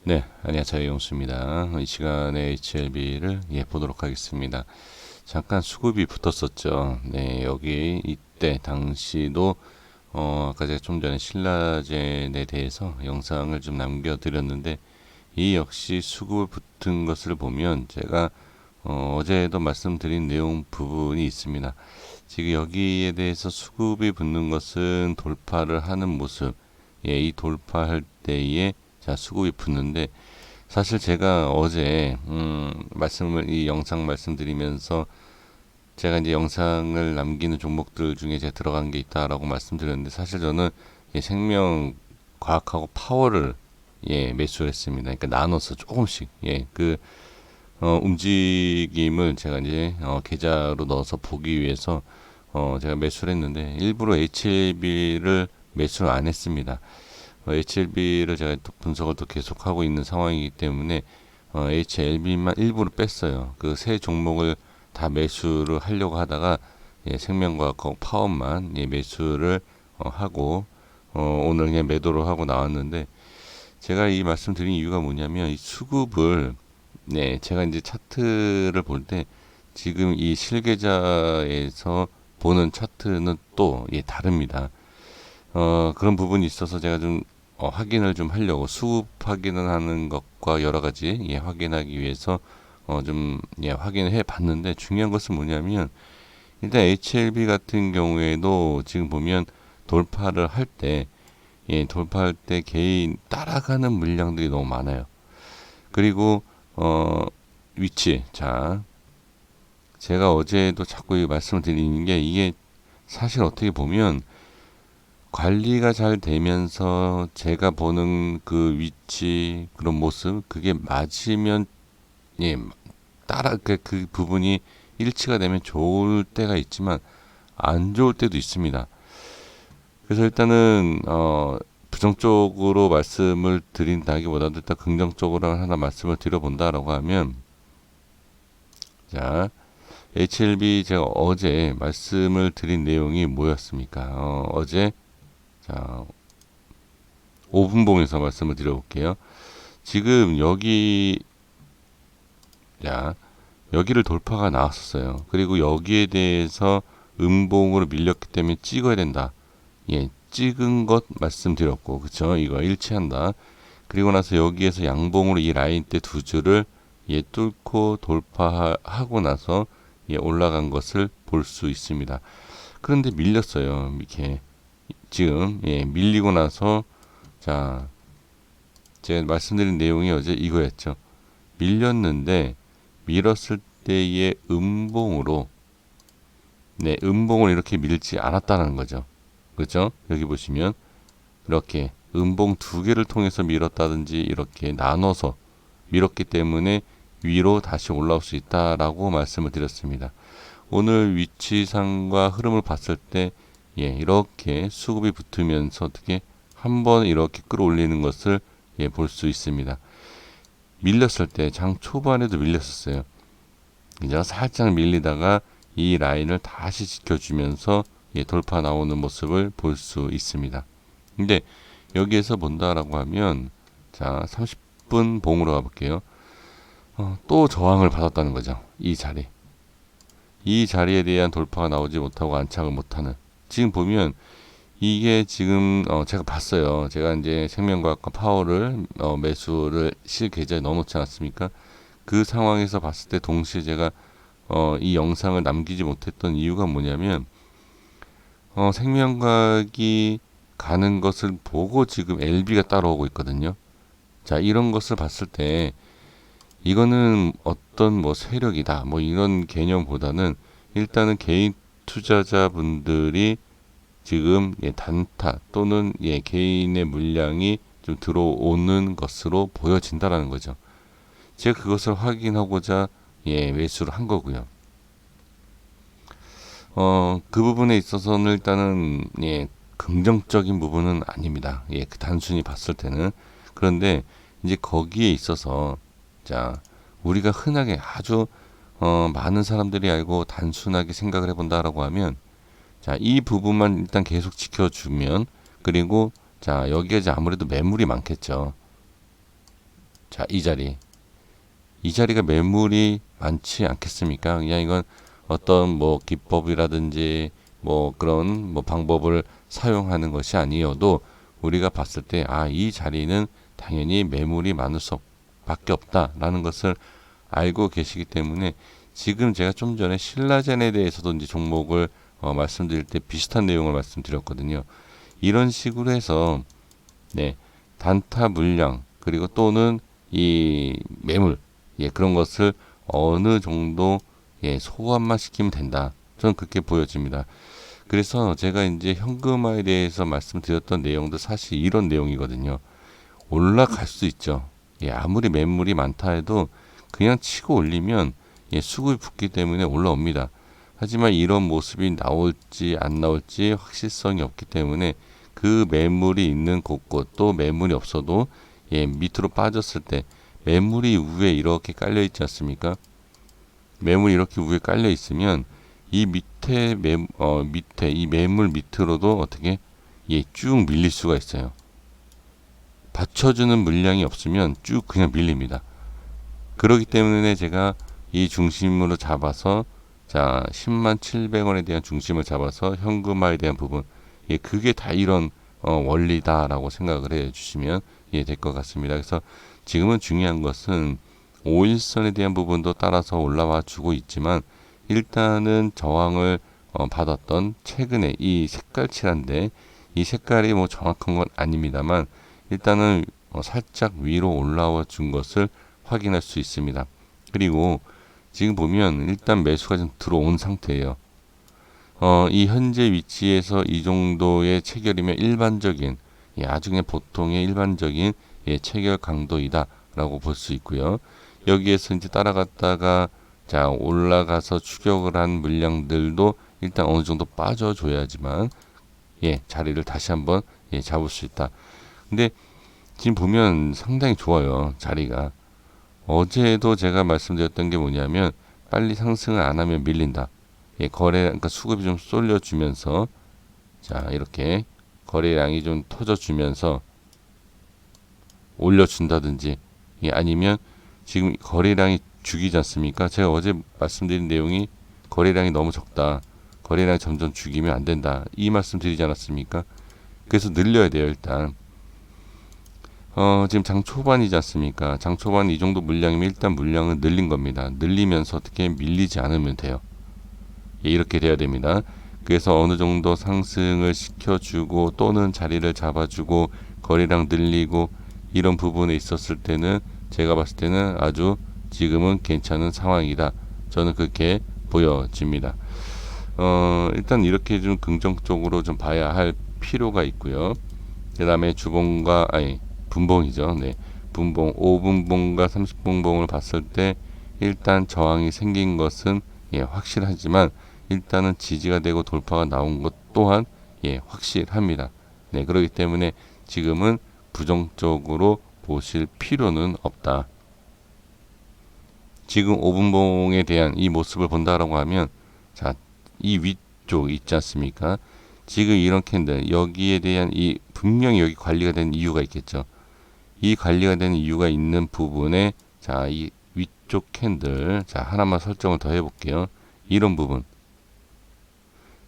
네, 안녕하세요. 용수입니다. 이 시간에 HLB를 보도록 하겠습니다. 잠깐 수급이 붙었었죠. 네, 여기 이때 당시도 아까 제가 좀 전에 신라젠에 대해서 영상을 좀 남겨드렸는데 이 역시 수급을 붙은 것을 보면 제가 어제도 말씀드린 내용 부분이 있습니다. 지금 여기에 대해서 수급이 붙는 것은 돌파를 하는 모습, 이 돌파할 때에 자 수급이 붙는데 사실 제가 어제 이 영상 말씀드리면서 제가 이제 영상을 남기는 종목들 중에 제가 들어간 게 있다라고 말씀드렸는데 사실 저는 생명과학하고 파워를 매수를 했습니다. 그러니까 나눠서 조금씩 움직임을 제가 이제 계좌로 넣어서 보기 위해서 제가 매수를 했는데 일부러 HLB를 매수를 안 했습니다. HLB를 제가 또 분석을 또 계속하고 있는 상황이기 때문에 HLB만 일부러 뺐어요. 그 세 종목을 다 매수를 하려고 하다가 생명과학하고 파워만 매수를 하고 오늘 그냥 매도를 하고 나왔는데 제가 이 말씀드린 이유가 뭐냐면 이 수급을 제가 이제 차트를 볼 때 지금 이 실계좌에서 보는 차트는 또 다릅니다. 그런 부분이 있어서 제가 좀 확인을 좀 하려고 수급 확인을 하는 것과 여러 가지 확인하기 위해서 좀 확인을 해 봤는데 중요한 것은 뭐냐면 일단 HLB 같은 경우에도 지금 보면 돌파를 할 때 돌파할 때 개인 따라가는 물량들이 너무 많아요. 그리고 위치 자 제가 어제도 자꾸 말씀을 드리는 게 이게 사실 어떻게 보면 관리가 잘 되면서 제가 보는 그 위치 그런 모습 그게 맞으면 그 부분이 일치가 되면 좋을 때가 있지만 안 좋을 때도 있습니다. 그래서 일단은 부정적으로 말씀을 드린다기보다도 일단 긍정적으로 하나 말씀을 드려본다라고 하면 자 HLB 제가 어제 말씀을 드린 내용이 뭐였습니까? 어제 자 5분봉에서 말씀을 드려볼게요. 지금 여기를 돌파가 나왔었어요. 그리고 여기에 대해서 음봉으로 밀렸기 때문에 찍어야 된다. 찍은 것 말씀드렸고, 그쵸? 이거 일치한다. 그리고 나서 여기에서 양봉으로 이 라인 때 두 줄을 뚫고 돌파하고 나서 올라간 것을 볼 수 있습니다. 그런데 밀렸어요. 이렇게 지금 밀리고 나서 자 제가 말씀드린 내용이 어제 이거였죠. 밀렸는데 밀었을 때의 음봉으로 음봉을 이렇게 밀지 않았다는 거죠. 그렇죠? 여기 보시면 이렇게 음봉 두 개를 통해서 밀었다든지 이렇게 나눠서 밀었기 때문에 위로 다시 올라올 수 있다라고 말씀을 드렸습니다. 오늘 위치상과 흐름을 봤을 때 이렇게 수급이 붙으면서 어떻게 한번 이렇게 끌어올리는 것을 볼 수 있습니다. 밀렸을 때 장 초반에도 밀렸었어요. 그죠? 살짝 밀리다가 이 라인을 다시 지켜주면서 돌파 나오는 모습을 볼 수 있습니다. 근데 여기에서 본다라고 하면 자 30분 봉으로 가볼게요. 또 저항을 받았다는 거죠. 이 자리에 대한 돌파가 나오지 못하고 안착을 못하는 지금 보면 이게 지금 제가 봤어요. 제가 이제 생명과학과 파워를 매수를 실 계좌에 넣어놓지 않았습니까? 그 상황에서 봤을 때 동시에 제가 이 영상을 남기지 못했던 이유가 뭐냐면 생명과학이 가는 것을 보고 지금 LB가 따라오고 있거든요. 자 이런 것을 봤을 때 이거는 어떤 뭐 세력이다 뭐 이런 개념보다는 일단은 개인 투자자분들이 지금 단타 또는 개인의 물량이 좀 들어오는 것으로 보여진다라는 거죠. 제가 그것을 확인하고자 매수를 한 거고요. 그 부분에 있어서는 일단은 긍정적인 부분은 아닙니다. 그 단순히 봤을 때는 그런데 이제 거기에 있어서 자 우리가 흔하게 아주 많은 사람들이 알고 단순하게 생각을 해본다라고 하면 자, 이 부분만 일단 계속 지켜주면 그리고 자, 여기에 이제 아무래도 매물이 많겠죠. 자, 이 자리가 매물이 많지 않겠습니까? 그냥 이건 어떤 뭐 기법이라든지 뭐 그런 뭐 방법을 사용하는 것이 아니어도 우리가 봤을 때 이 자리는 당연히 매물이 많을 수밖에 없다라는 것을 알고 계시기 때문에 지금 제가 좀 전에 신라젠에 대해서도 이제 종목을 말씀드릴 때 비슷한 내용을 말씀드렸거든요. 이런 식으로 해서 네, 단타 물량 그리고 또는 이 매물 그런 것을 어느 정도 소환만 시키면 된다. 저는 그렇게 보여집니다. 그래서 제가 이제 현금화에 대해서 말씀드렸던 내용도 사실 이런 내용이거든요. 올라갈 수 있죠. 아무리 매물이 많다 해도 그냥 치고 올리면 수급이 붙기 때문에 올라옵니다. 하지만 이런 모습이 나올지 안 나올지 확실성이 없기 때문에 그 매물이 있는 곳곳 또 매물이 없어도 밑으로 빠졌을 때 매물이 위에 이렇게 깔려 있지 않습니까? 매물이 이렇게 위에 깔려 있으면 이 밑에 이 매물 밑으로도 어떻게 쭉 밀릴 수가 있어요. 받쳐주는 물량이 없으면 쭉 그냥 밀립니다. 그렇기 때문에 제가 이 중심으로 잡아서 자 10만 700원에 대한 중심을 잡아서 현금화에 대한 부분 그게 다 이런 원리다라고 생각을 해 주시면 될 것 같습니다. 그래서 지금은 중요한 것은 5일선에 대한 부분도 따라서 올라와 주고 있지만 일단은 저항을 받았던 최근에 이 색깔칠한데 이 색깔이 뭐 정확한 건 아닙니다만 일단은 살짝 위로 올라와 준 것을 확인할 수 있습니다. 그리고 지금 보면 일단 매수가 좀 들어온 상태예요. 이 현재 위치에서 이 정도의 체결이면 일반적인 아주 그냥 보통의 일반적인 체결 강도이다 라고 볼 수 있고요. 여기에서 이제 따라갔다가 자 올라가서 추격을 한 물량들도 일단 어느 정도 빠져줘야지만 자리를 다시 한번 잡을 수 있다. 근데 지금 보면 상당히 좋아요. 자리가. 어제도 제가 말씀드렸던 게 뭐냐면 빨리 상승을 안 하면 밀린다. 그러니까 수급이 좀 쏠려주면서 자 이렇게 거래량이 좀 터져주면서 올려준다든지 아니면 지금 거래량이 죽이지 않습니까? 제가 어제 말씀드린 내용이 거래량이 너무 적다. 거래량이 점점 죽이면 안 된다. 이 말씀 드리지 않았습니까? 그래서 늘려야 돼요 일단. 지금 장 초반이지 않습니까? 장 초반 이 정도 물량이면 일단 물량은 늘린 겁니다. 늘리면서 어떻게 밀리지 않으면 돼요. 이렇게 돼야 됩니다. 그래서 어느 정도 상승을 시켜주고 또는 자리를 잡아주고 거래량 늘리고 이런 부분에 있었을 때는 제가 봤을 때는 아주 지금은 괜찮은 상황이다. 저는 그렇게 보여집니다. 일단 이렇게 좀 긍정적으로 좀 봐야 할 필요가 있고요. 그 다음에 주봉과 분봉이죠. 분봉 5분봉과 30분봉을 봤을 때 일단 저항이 생긴 것은 확실하지만 일단은 지지가 되고 돌파가 나온 것 또한 확실합니다. 그렇기 때문에 지금은 부정적으로 보실 필요는 없다. 지금 5분봉에 대한 이 모습을 본다라고 하면 자, 이 위쪽 있지 않습니까? 지금 이런 캔들 여기에 대한 이 분명히 여기 관리가 된 이유가 있겠죠. 이 관리가 된 이유가 있는 부분에 자, 이 위쪽 캔들 자, 하나만 설정을 더 해볼게요. 이런 부분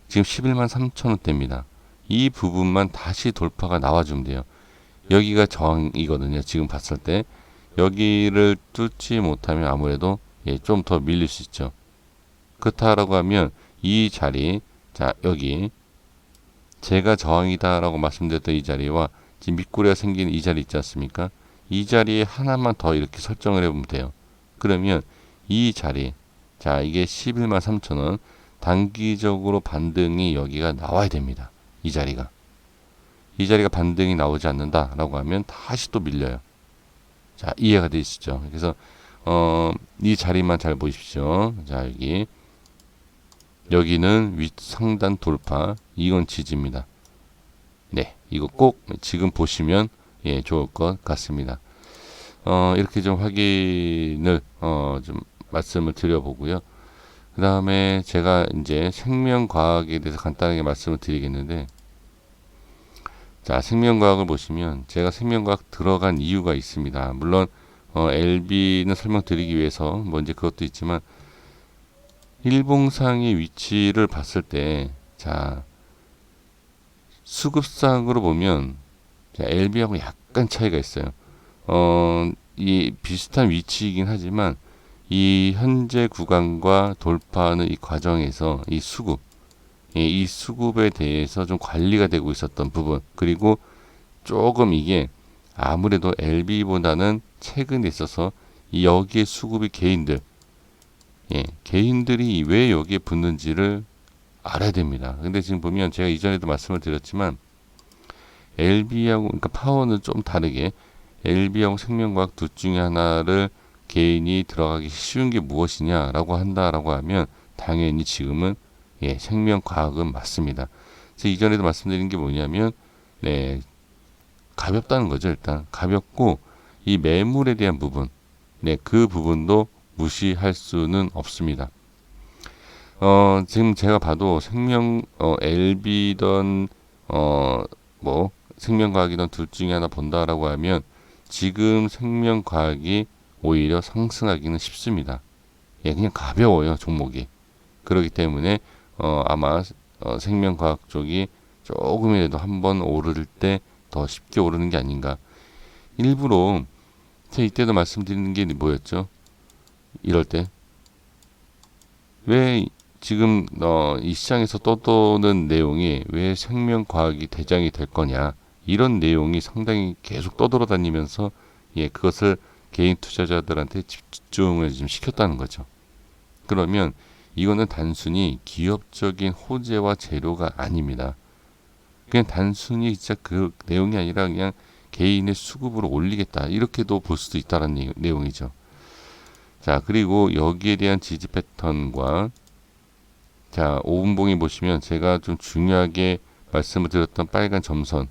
지금 11만 3천원대입니다. 이 부분만 다시 돌파가 나와주면 돼요. 여기가 저항이거든요. 지금 봤을 때 여기를 뚫지 못하면 아무래도 좀 더 밀릴 수 있죠. 그렇다라고 하면 이 자리 자 여기 제가 저항이다 라고 말씀드렸던 이 자리와 지금 밑꼬리가 생긴 이 자리 있지 않습니까? 이 자리에 하나만 더 이렇게 설정을 해보면 돼요. 그러면 이 자리 자 이게 11만 3천원 단기적으로 반등이 여기가 나와야 됩니다. 이 자리가 반등이 나오지 않는다 라고 하면 다시 또 밀려요. 자 이해가 되시죠? 그래서 이 자리만 잘 보십시오. 자 여기는 윗 상단 돌파 이건 지지입니다. 이거 꼭 지금 보시면 좋을 것 같습니다. 이렇게 좀 확인을 좀 말씀을 드려보고요. 그 다음에 제가 이제 생명과학에 대해서 간단하게 말씀을 드리겠는데 자 생명과학을 보시면 제가 생명과학 들어간 이유가 있습니다. 물론 LB는 설명드리기 위해서 뭐 이제 그것도 있지만 일봉상의 위치를 봤을 때, 자, 수급상으로 보면 LB하고 약간 차이가 있어요. 이 비슷한 위치이긴 하지만 이 현재 구간과 돌파하는 이 과정에서 이 수급, 이 수급에 대해서 좀 관리가 되고 있었던 부분, 그리고 조금 이게 아무래도 LB보다는 최근에 있어서 여기에 수급이 개인들, 개인들이 왜 여기에 붙는지를 알아야 됩니다. 근데 지금 보면 제가 이전에도 말씀을 드렸지만 LB하고, 그러니까 파워는 좀 다르게 LB하고 생명과학 둘 중에 하나를 개인이 들어가기 쉬운 게 무엇이냐라고 한다라고 하면 당연히 지금은 생명과학은 맞습니다. 제가 이전에도 말씀드린 게 뭐냐면 가볍다는 거죠. 일단 가볍고 이 매물에 대한 부분, 그 부분도 무시할 수는 없습니다. 지금 제가 봐도 LB던 뭐 생명과학이던 둘 중에 하나 본다라고 하면 지금 생명과학이 오히려 상승하기는 쉽습니다. 그냥 가벼워요, 종목이. 그렇기 때문에 아마 생명과학 쪽이 조금이라도 한번 오를 때 더 쉽게 오르는 게 아닌가. 일부러 제가 이때도 말씀드리는 게 뭐였죠? 이럴 때 왜 지금 이 시장에서 떠도는 내용이 왜 생명과학이 대장이 될 거냐, 이런 내용이 상당히 계속 떠돌아다니면서 그것을 개인 투자자들한테 집중을 좀 시켰다는 거죠. 그러면 이거는 단순히 기업적인 호재와 재료가 아닙니다. 그냥 단순히 진짜 그 내용이 아니라 그냥 개인의 수급으로 올리겠다, 이렇게도 볼 수도 있다는 내용이죠. 자, 그리고 여기에 대한 지지 패턴과, 자, 5분봉에 보시면 제가 좀 중요하게 말씀을 드렸던 빨간 점선,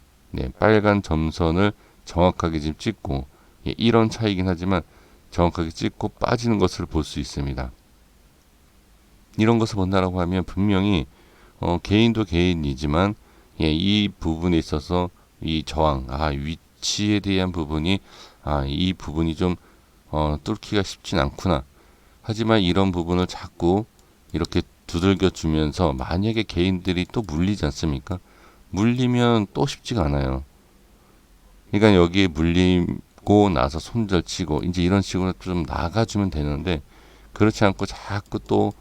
빨간 점선을 정확하게 지금 찍고, 이런 차이긴 하지만 정확하게 찍고 빠지는 것을 볼 수 있습니다. 이런 것을 본다라고 하면 분명히 개인도 개인이지만 이 부분에 있어서 이 저항, 위치에 대한 부분이, 이 부분이 좀 뚫기가 쉽진 않구나. 하지만 이런 부분을 자꾸 이렇게 두들겨 주면서 만약에 개인들이 또 물리지 않습니까? 물리면 또 쉽지가 않아요. 그러니까 여기에 물리고 나서 손절치고 이제 이런 식으로 좀 나가주면 되는데, 그렇지 않고 자꾸 또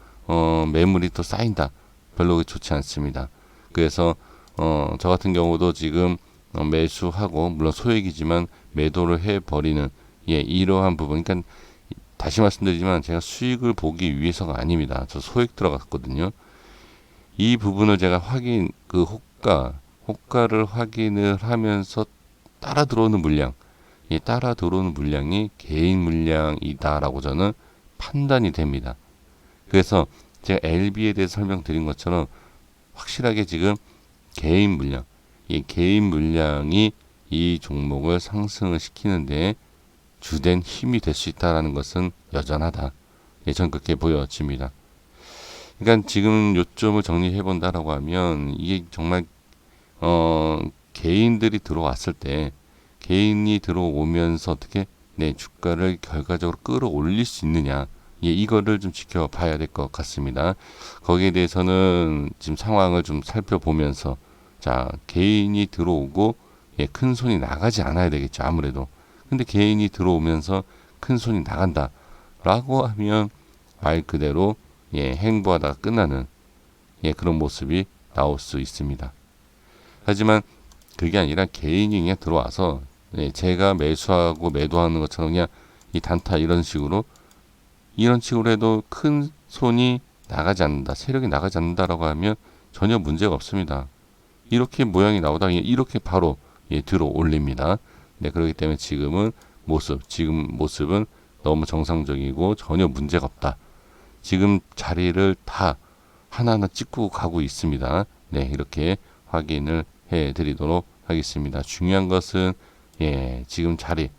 매물이 또 쌓인다. 별로 좋지 않습니다. 그래서 저 같은 경우도 지금 매수하고, 물론 소액이지만 매도를 해버리는 이러한 부분. 그러니까 다시 말씀드리지만 제가 수익을 보기 위해서가 아닙니다. 저 소액 들어갔거든요. 이 부분을 제가 호가를 확인을 하면서 따라 들어오는 물량, 따라 들어오는 물량이 개인 물량이다라고 저는 판단이 됩니다. 그래서 제가 LB에 대해서 설명드린 것처럼 확실하게 지금 개인 물량, 개인 물량이 이 종목을 상승을 시키는데 주된 힘이 될 수 있다는 것은 여전하다. 저는 그렇게 보여집니다. 그러니까 지금 요점을 정리해 본다라고 하면 이게 정말 개인들이 들어왔을 때, 개인이 들어오면서 어떻게 내 주가를 결과적으로 끌어올릴 수 있느냐, 이거를 좀 지켜봐야 될 것 같습니다. 거기에 대해서는 지금 상황을 좀 살펴보면서, 자, 개인이 들어오고 큰 손이 나가지 않아야 되겠죠, 아무래도. 근데 개인이 들어오면서 큰 손이 나간다 라고 하면 말 그대로 행보하다가 끝나는 그런 모습이 나올 수 있습니다. 하지만 그게 아니라 개인이 그냥 들어와서 제가 매수하고 매도하는 것처럼 그냥 이 단타 이런 식으로 해도 큰 손이 나가지 않는다, 세력이 나가지 않는다라고 하면 전혀 문제가 없습니다. 이렇게 모양이 나오다 이렇게 바로 들어 올립니다. 그렇기 때문에 지금 모습은 너무 정상적이고 전혀 문제가 없다. 지금 자리를 다 하나하나 찍고 가고 있습니다. 이렇게 확인을 해 드리도록 하겠습니다. 중요한 것은 지금 자리,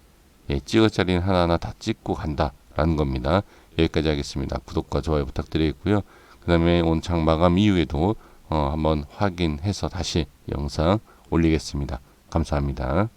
찍을 자리는 하나하나 다 찍고 간다라는 겁니다. 여기까지 하겠습니다. 구독과 좋아요 부탁드리고요. 그 다음에 오늘 장 마감 이후에도 한번 확인해서 다시 영상 올리겠습니다. 감사합니다.